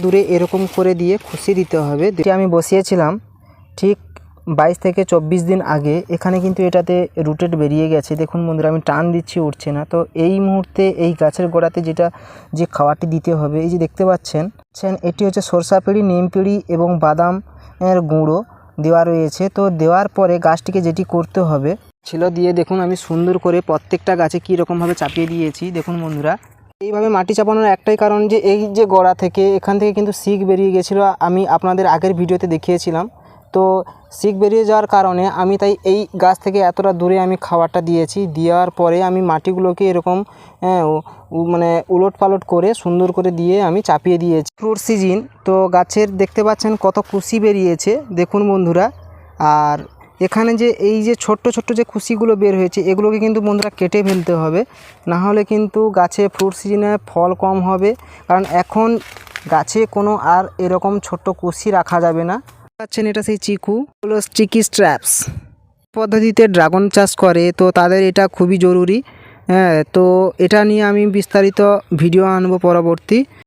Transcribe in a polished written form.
দূরে এরকম করে দিয়ে খুশি দিতে হবে। যেটি আমি বসিয়েছিলাম ঠিক 22 থেকে 24 দিন আগে, এখানে কিন্তু এটাতে রুটেড বেরিয়ে গেছে। দেখুন বন্ধুরা, আমি টান দিচ্ছি, উঠছে না। তো এই মুহূর্তে এই গাছের গোড়াতে যে খাওয়াটি দিতে হবে, এই যে দেখতে পাচ্ছেন, এটি হচ্ছে সরষা পিঁড়ি, নিম পিঁড়ি এবং বাদামের গুঁড়ো দেওয়া রয়েছে। তো দেওয়ার পরে গাছটিকে যেটি করতে হবে ছিল দিয়ে দেখুন আমি সুন্দর করে প্রত্যেকটা গাছে কীরকমভাবে চাপিয়ে দিয়েছি। দেখুন বন্ধুরা, এইভাবে মাটি চাপানোর একটাই কারণ যে এই যে গোড়া থেকে এখান থেকে কিন্তু শিক বেরিয়ে গেছিলো, আমি আপনাদের আগের ভিডিওতে দেখিয়েছিলাম। তো শিক বেরিয়ে যাওয়ার কারণে আমি তাই এই গাছ থেকে এতটা দূরে আমি খাবারটা দিয়েছি। দেওয়ার পরে আমি মাটিগুলোকে এরকম মানে উলট পালট করে সুন্দর করে দিয়ে আমি চাপিয়ে দিয়েছি। ফ্রুট সিজন, তো গাছের দেখতে পাচ্ছেন কত কুশি বেরিয়েছে দেখুন বন্ধুরা। আর এখানে যে এই যে ছোট্ট ছোট্ট যে কুশিগুলো বের হয়েছে, এগুলোকে কিন্তু বন্ধুরা কেটে ফেলতে হবে, না হলে কিন্তু গাছে ফ্রুট সিজনে ফল কম হবে। কারণ এখন গাছে কোনো আর এরকম ছোট্ট কুশি রাখা যাবে না। পাচ্ছেন এটা সেই চিকু, হলো স্টিকি স্ট্র্যাপস পদ্ধতিতে ড্রাগন চাষ করে, তো তাদের এটা খুবই জরুরি। হ্যাঁ, তো এটা নিয়ে আমি বিস্তারিত ভিডিও আনবো পরবর্তী।